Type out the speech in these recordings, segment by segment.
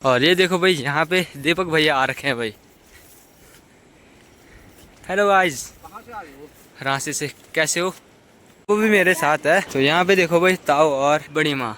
और ये देखो भाई, यहाँ पे दीपक भैया आ रखे हैं भाई। Hello guys. कहाँ से आ रहे हो? रांची से। कैसे हो? वो भी मेरे साथ है। तो यहाँ पे देखो भाई, ताऊ और बड़ी माँ।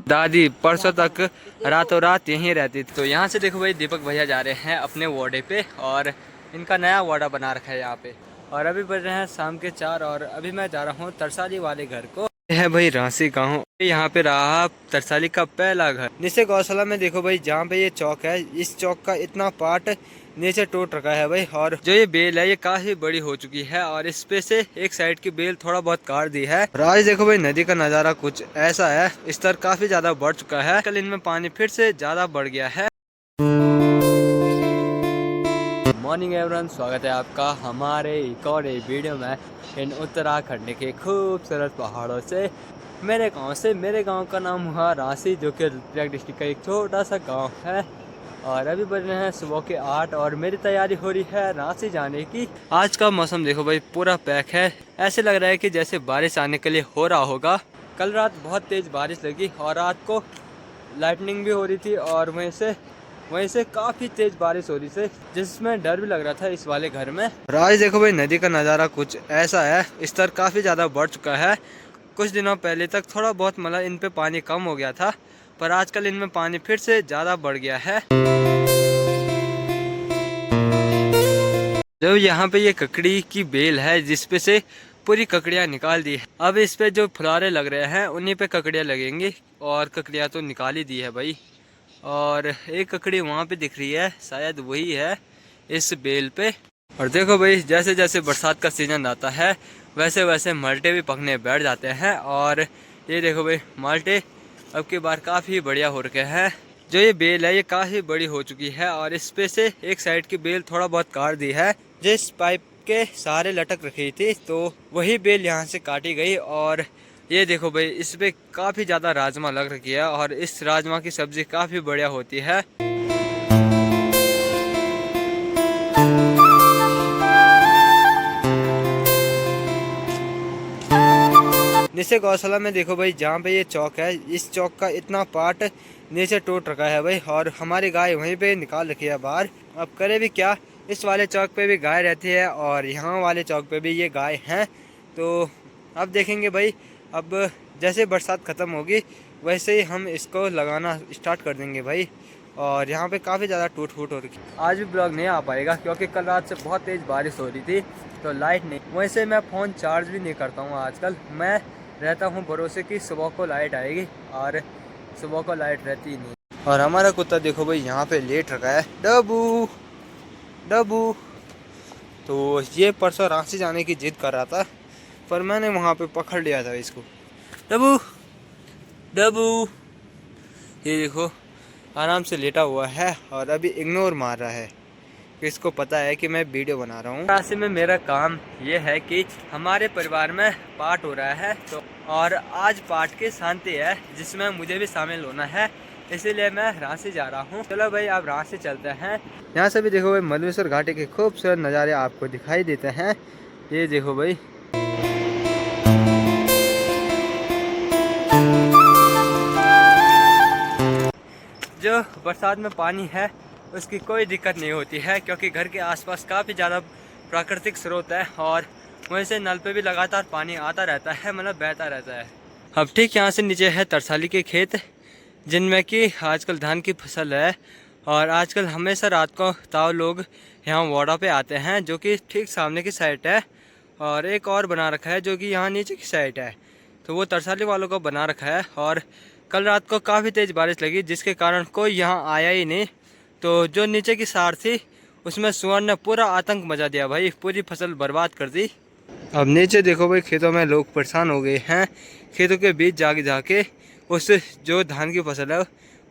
दादी परसों तक रातों रात यहीं रहती थी। तो यहाँ से देखो भाई, दीपक भैया जा रहे हैं अपने वार्डे पे और इनका नया वार्डा बना रखा है यहाँ पे। और अभी बज रहे हैं शाम के 4 और अभी मैं जा रहा हूँ तरसाली वाले घर को। यह है भाई रांची गाँव। यहाँ पे रहा तरसाली का पहला घर। नीचे गौशाला में देखो भाई, जहाँ पे ये चौक है, इस चौक का इतना पार्ट नीचे टूट रखा है भाई। और जो ये बेल है ये काफी बड़ी हो चुकी है और इस पे से एक साइड की बेल थोड़ा बहुत काट दी है। और आज देखो भाई, नदी का नजारा कुछ ऐसा है। स्तर काफी ज्यादा बढ़ चुका है। कल इनमें पानी फिर से ज्यादा बढ़ गया है। मॉर्निंग एवरीवन, स्वागत है आपका हमारे एक और वीडियो में इन उत्तराखंड के खूबसूरत पहाड़ों से, मेरे गांव से। मेरे गांव का नाम हुआ रांची, जो कि रुद्रप्रयाग डिस्ट्रिक्ट का एक छोटा सा गांव है। और अभी बज रहे हैं सुबह के 8 और मेरी तैयारी हो रही है रांची जाने की। आज का मौसम देखो भाई, पूरा पैक है। ऐसे लग रहा है कि जैसे बारिश आने के लिए हो रहा होगा। कल रात बहुत तेज़ बारिश लगी और रात को लाइटनिंग भी हो रही थी और वहीं से काफ़ी तेज़ बारिश हो रही थी, जिसमें डर भी लग रहा था इस वाले घर में। और आज देखो भाई, नदी का नज़ारा कुछ ऐसा है। स्तर काफ़ी ज़्यादा बढ़ चुका है। कुछ दिनों पहले तक थोड़ा बहुत मतलब इन पे पानी कम हो गया था, पर आजकल इनमें पानी फिर से ज़्यादा बढ़ गया है। जो यहाँ पे ये ककड़ी की बेल है, जिसपे से पूरी ककड़ियाँ निकाल दी है। अब इस पे जो फुलारे लग रहे हैं उन्हीं पे ककड़ियाँ लगेंगी। और ककड़ियाँ तो निकाल ही दी है भाई। और एक ककड़ी वहाँ पे दिख रही है, शायद वही है इस बेल पे। और देखो भाई, जैसे जैसे बरसात का सीजन आता है वैसे वैसे माल्टे भी पकने बैठ जाते हैं। और ये देखो भाई, माल्टे अब की बार काफ़ी बढ़िया हो रखे हैं। जो ये बेल है ये काफ़ी बड़ी हो चुकी है और इस पे से एक साइड की बेल थोड़ा बहुत काट दी है। जिस पाइप के सहारे लटक रखी थी, तो वही बेल यहाँ से काटी गई। और ये देखो भाई, इस पे काफ़ी ज़्यादा राजमा लग रखी है और इस राजमा की सब्ज़ी काफ़ी बढ़िया होती है। नीचे गौशाला में देखो भाई, जहाँ पे ये चौक है, इस चौक का इतना पार्ट नीचे टूट रखा है भाई। और हमारी गाय वहीं पे निकाल रखी है बाहर। अब करे भी क्या, इस वाले चौक पे भी गाय रहती है और यहाँ वाले चौक पे भी ये गाय हैं। तो अब देखेंगे भाई, अब जैसे बरसात ख़त्म होगी वैसे ही हम इसको लगाना स्टार्ट कर देंगे भाई। और यहाँ पे काफ़ी ज़्यादा टूट फूट हो रही है। आज भी ब्लॉग नहीं आ पाएगा क्योंकि कल रात से बहुत तेज़ बारिश हो रही थी, तो लाइट नहीं। वैसे मैं फ़ोन चार्ज भी नहीं करता हूँ आजकल। मैं रहता हूँ भरोसे कि सुबह को लाइट आएगी, और सुबह को लाइट रहती ही नहीं। और हमारा कुत्ता देखो भाई, यहाँ पे लेट रखा है। डब्बू डब्बू। तो ये परसों रांची जाने की जिद कर रहा था, पर मैंने वहाँ पे पकड़ लिया था इसको। डब्बू डब्बू, ये देखो आराम से लेटा हुआ है और अभी इग्नोर मार रहा है। इसको पता है कि मैं वीडियो बना रहा हूँ। रांची में मेरा काम ये है कि हमारे परिवार में पाठ हो रहा है, तो और आज पाठ की शांति है जिसमें मुझे भी शामिल होना है, इसीलिए मैं रांची जा रहा हूँ। चलो भाई, आप रांची चलते हैं। यहाँ से भी देखो भाई, मधुमेश्वर घाटी के खूबसूरत नज़ारे आपको दिखाई देते हैं। ये देखो भाई, जो बरसात में पानी है उसकी कोई दिक्कत नहीं होती है, क्योंकि घर के आसपास काफ़ी ज़्यादा प्राकृतिक स्रोत है और वहीं से नल पे भी लगातार पानी आता रहता है, मतलब बहता रहता है। अब ठीक यहाँ से नीचे है तरसाली के खेत, जिनमें कि आजकल धान की फसल है। और आजकल हमेशा रात को ताऊ लोग यहाँ वाड़ा पे आते हैं, जो कि ठीक सामने की साइड है। और एक और बना रखा है जो कि यहाँ नीचे की साइड है, तो वो तरसाली वालों को बना रखा है। और कल रात को काफ़ी तेज़ बारिश लगी, जिसके कारण कोई यहाँ आया ही नहीं। तो जो नीचे की सार थी उसमें सुअर ने पूरा आतंक मचा दिया भाई, पूरी फसल बर्बाद कर दी। अब नीचे देखो भाई, खेतों में लोग परेशान हो गए हैं। खेतों के बीच जाके उस जो धान की फसल है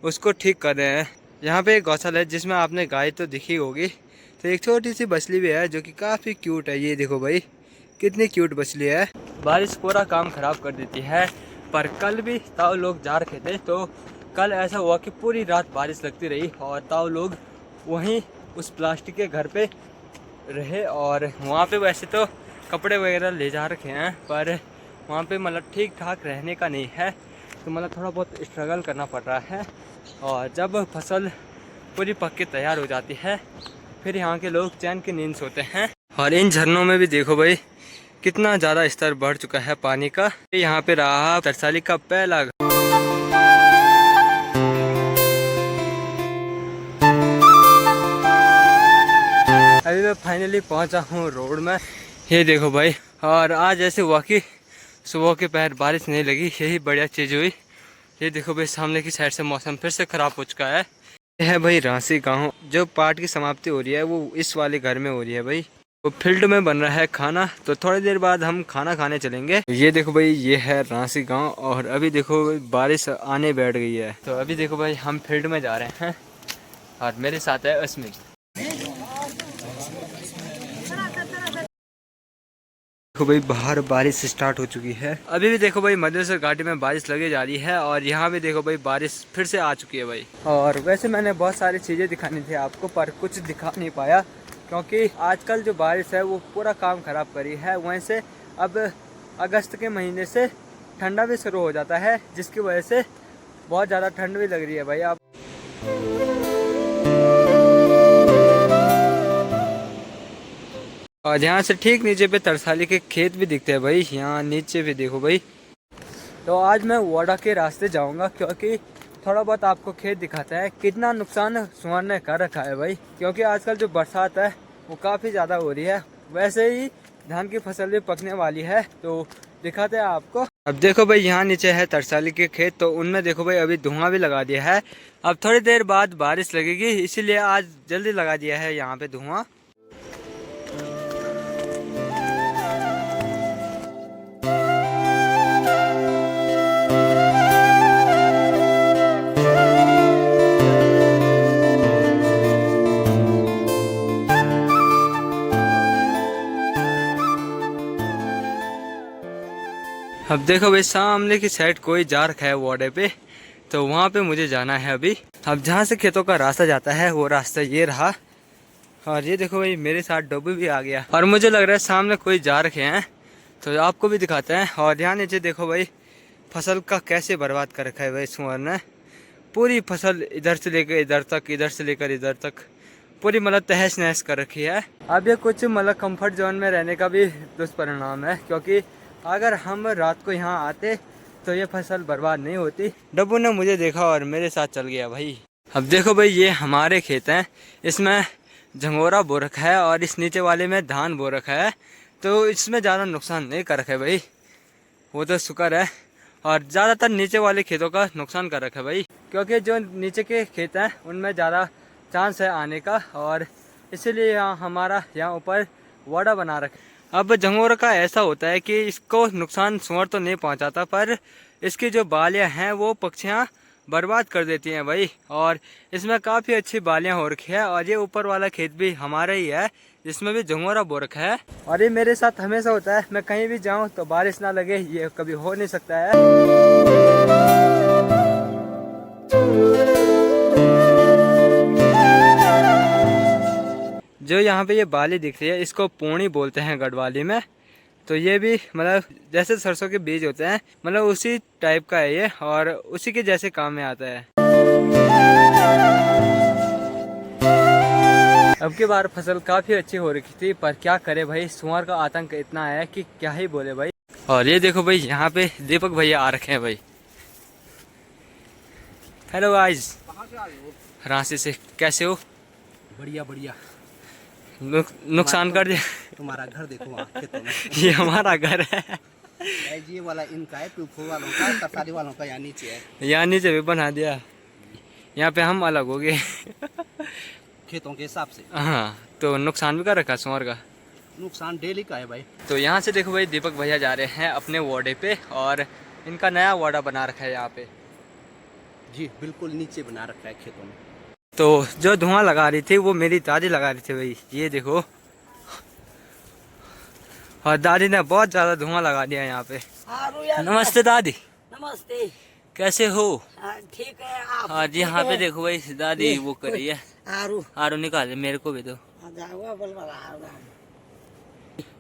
उसको ठीक कर रहे हैं। यहाँ पे एक गौशाला है जिसमें आपने गाय तो दिखी होगी। तो एक छोटी सी बछली भी है जो कि काफ़ी क्यूट है। ये देखो भाई, कितनी क्यूट बछली है। बारिश पूरा काम ख़राब कर देती है, पर कल भी ताऊ लोग जा रखे थे, तो कल ऐसा हुआ कि पूरी रात बारिश लगती रही और ताऊ लोग वहीं उस प्लास्टिक के घर पे रहे। और वहाँ पे वैसे तो कपड़े वगैरह ले जा रखे हैं, पर वहाँ पे मतलब ठीक ठाक रहने का नहीं है, तो मतलब थोड़ा बहुत स्ट्रगल करना पड़ रहा है। और जब फसल पूरी पक के तैयार हो जाती है फिर यहाँ के लोग चैन की नींद सोते हैं। और इन झरनों में भी देखो भाई कितना ज़्यादा स्तर बढ़ चुका है पानी का। यहाँ पे रहा तरसाली का पहला घर। अभी मैं फाइनली पहुँचा हूँ रोड में। ये देखो भाई, और आज ऐसे हुआ कि सुबह के पहर बारिश नहीं लगी, यही बढ़िया चीज़ हुई। ये देखो भाई सामने की साइड से मौसम फिर से ख़राब हो चुका है। यह है भाई रांसी गांव। जो पाठ की समाप्ति हो रही है वो इस वाले घर में हो रही है भाई। वो फील्ड में बन रहा है खाना, तो थोड़ी देर बाद हम खाना खाने चलेंगे। ये देखो भाई ये है रांसी गांव, और अभी देखो बारिश आने बैठ गई है। तो अभी देखो भाई हम फील्ड में जा रहे हैं और मेरे साथ है अस्मिन। देखो भाई बाहर बारिश स्टार्ट हो चुकी है। अभी भी देखो भाई मदरसा घाटी में बारिश लगी जा रही है, और यहाँ भी देखो भाई बारिश फिर से आ चुकी है भाई। और वैसे मैंने बहुत सारी चीज़ें दिखानी थी आपको, पर कुछ दिखा नहीं पाया, क्योंकि आजकल जो बारिश है वो पूरा काम ख़राब करी है। वहीं से अब अगस्त के महीने से ठंडा भी शुरू हो जाता है, जिसकी वजह से बहुत ज़्यादा ठंड भी लग रही है भाई। आप और यहाँ से ठीक नीचे पे तरसाली के खेत भी दिखते हैं भाई, यहाँ नीचे भी देखो भाई। तो आज मैं वाड़ा के रास्ते जाऊँगा, क्योंकि थोड़ा बहुत आपको खेत दिखाता है कितना नुकसान सुअर ने कर रखा है भाई। क्योंकि आजकल जो बरसात है वो काफ़ी ज़्यादा हो रही है, वैसे ही धान की फसल भी पकने वाली है, तो दिखाते हैं आपको। अब देखो भाई यहाँ नीचे है तरसाली के खेत, तो उनमें देखो भाई अभी धुआं भी लगा दिया है। अब थोड़ी देर बाद बारिश लगेगी, इसीलिए आज जल्दी लगा दिया है यहाँ पे धुआं। अब देखो भाई सामने की साइड कोई जा रखा है वाड़े पे, तो वहाँ पे मुझे जाना है अभी। अब जहाँ से खेतों का रास्ता जाता है वो रास्ता ये रहा। और ये देखो भाई मेरे साथ डब्बू भी आ गया, और मुझे लग रहा है सामने कोई जा रखे हैं, तो आपको भी दिखाते हैं। और यहाँ नीचे देखो भाई फसल का कैसे बर्बाद कर रखा है भाई सुअर ने। पूरी फसल इधर से लेकर इधर तक, इधर से लेकर इधर तक पूरी मतलब तहस नहस कर रखी है। अब ये कुछ मतलब कंफर्ट जोन में रहने का भी दुष्परिणाम है, क्योंकि अगर हम रात को यहाँ आते तो ये फसल बर्बाद नहीं होती। डब्बू ने मुझे देखा और मेरे साथ चल गया भाई। अब देखो भाई ये हमारे खेत हैं, इसमें झंगोरा बो रखा है और इस नीचे वाले में धान बो रखा है, तो इसमें ज़्यादा नुकसान नहीं कर रखा है भाई, वो तो शुक्र है। और ज़्यादातर नीचे वाले खेतों का नुकसान कर रखा है भाई, क्योंकि जो नीचे के खेत हैं उनमें ज़्यादा चांस है आने का, और इसीलिए यहाँ हमारा यहाँ ऊपर वाड़ा बना रखा है। अब झंगोरा का ऐसा होता है कि इसको नुकसान सुअर तो नहीं पहुंचाता, पर इसकी जो बालियां हैं वो पक्षियां बर्बाद कर देती हैं भाई। और इसमें काफ़ी अच्छी बालियां हो रखी है, और ये ऊपर वाला खेत भी हमारा ही है जिसमें भी झंगोरा बो रखा है। और ये मेरे साथ हमेशा होता है, मैं कहीं भी जाऊं तो बारिश ना लगे ये कभी हो नहीं सकता है। जो यहाँ पे ये बाली दिख रही है इसको पोणी बोलते हैं गढ़वाली में। तो ये भी मतलब जैसे सरसों के बीज होते हैं, मतलब उसी टाइप का है ये, और उसी के जैसे काम में आता है। अब की बार फसल काफ़ी अच्छी हो रखी थी, पर क्या करे भाई सुअर का आतंक इतना है कि क्या ही बोले भाई। और ये देखो भाई यहाँ पे दीपक भैया आ रखे हैं भाई। हेलो गाइस, रांची से, कैसे हो? बढ़िया बढ़िया। नुकसान कर दिया तुम्हारा घर देखो वहाँ खेतों में। ये हमारा घर है, ये वाला इनका है, टूफो वालों का, तरसाली वालों का यहाँ नीचे है। यहाँ नीचे भी बना दिया, यहाँ पे हम अलग हो गए खेतों के हिसाब से। हाँ, तो नुकसान भी कर रखा सुअर का। नुकसान डेली का है भाई। तो यहाँ से देखो भाई दीपक भैया जा रहे हैं अपने वाड़े पे, और इनका नया वाड़ा बना रखा है यहाँ पे। जी बिल्कुल नीचे बना रखा है खेतों में। तो जो धुआं लगा रही थी वो मेरी दादी लगा रही थी भाई, ये देखो। और दादी ने बहुत ज्यादा धुआं लगा दिया यहाँ पे। नमस्ते दादी। नमस्ते। कैसे हो? ठीक है आप? आज यहाँ पे देखो भाई दादी वो कर रही है, आरू आरू निकाले, मेरे को भी दो।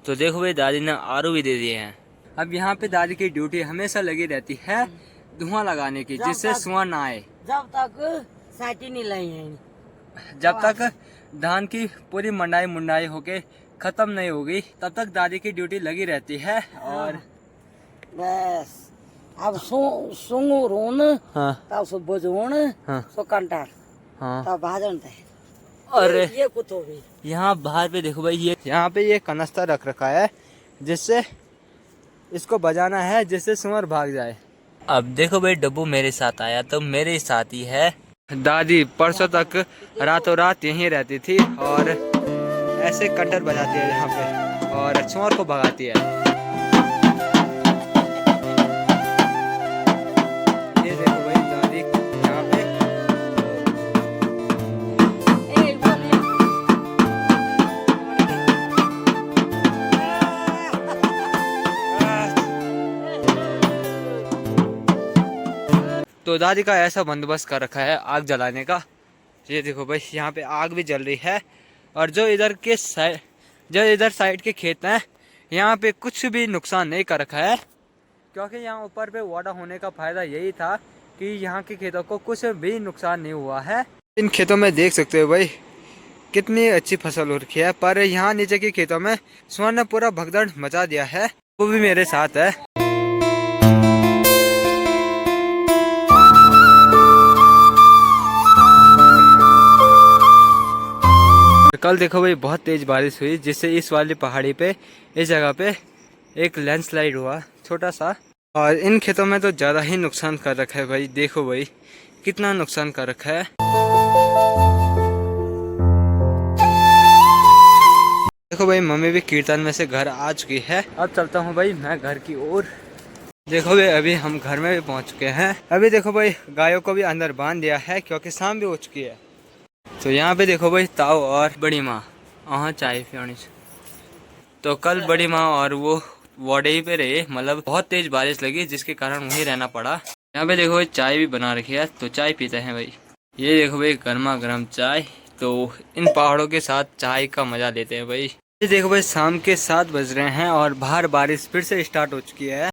तो देखो भाई दादी ने आरू भी दे दिए हैं। अब यहाँ पे दादी की ड्यूटी हमेशा लगी रहती है धुआं लगाने की, जिससे धुआं ना आए। जब तक साइटी नहीं लाई है, जब तक धान की पूरी मंडाई मुंडाई होके खत्म नहीं होगी तब तक दादी की ड्यूटी लगी रहती है। और बस अब सुंगू रोन हाँ तब सो बजोन हाँ सो कंटार हाँ। तब भाजन थे। अरे ये कुछ हो गई। यहाँ बाहर पे देखो भाई, ये यहाँ पे ये कनस्ता रख रखा है जिससे इसको बजाना है, जिससे सुअर भाग जाए। अब देखो भाई डब्बू मेरे साथ आया तो मेरे साथ ही है दादी। परसों तक रातों रात यहीं रहती थी और ऐसे कटर बजाती है यहाँ पे और सुअर को भगाती है। ये देखो भाई दादी यहाँ पे। तो दादी का ऐसा बंदोबस्त कर रखा है आग जलाने का। ये देखो भाई यहाँ पे आग भी जल रही है। और जो इधर साइड के खेत हैं यहाँ पे कुछ भी नुकसान नहीं कर रखा है, क्योंकि यहाँ ऊपर पे वाड़ा होने का फायदा यही था कि यहाँ के खेतों को कुछ भी नुकसान नहीं हुआ है। इन खेतों में देख सकते हो भाई कितनी अच्छी फसल हो रखी है, पर यहाँ नीचे के खेतों में सुअर ने पूरा भगदड़ मचा दिया है। वो भी मेरे साथ है। कल देखो भाई बहुत तेज बारिश हुई, जिससे इस वाली पहाड़ी पे इस जगह पे एक लैंडस्लाइड हुआ छोटा सा। और इन खेतों में तो ज़्यादा ही नुकसान कर रखा है भाई। देखो भाई कितना नुकसान कर रखा है। देखो भाई मम्मी भी कीर्तन में से घर आ चुकी है। अब चलता हूँ भाई मैं घर की ओर। देखो भाई अभी हम घर में भी पहुँच चुके हैं। अभी देखो भाई गायों को भी अंदर बांध दिया है क्योंकि शाम भी हो चुकी है। तो यहाँ पे देखो भाई ताऊ और बड़ी माँ वहाँ चाय पियानी। तो कल बड़ी माँ और वो वाड़े ही पे रहे, मतलब बहुत तेज बारिश लगी जिसके कारण वहीं रहना पड़ा। यहाँ पे देखो भाई चाय भी बना रखी है तो चाय पीते हैं भाई। ये देखो भाई गर्मा गर्म चाय। तो इन पहाड़ों के साथ चाय का मजा लेते हैं भाई। ये देखो भाई शाम के 7 बज रहे हैं और बाहर बारिश फिर से स्टार्ट हो चुकी है।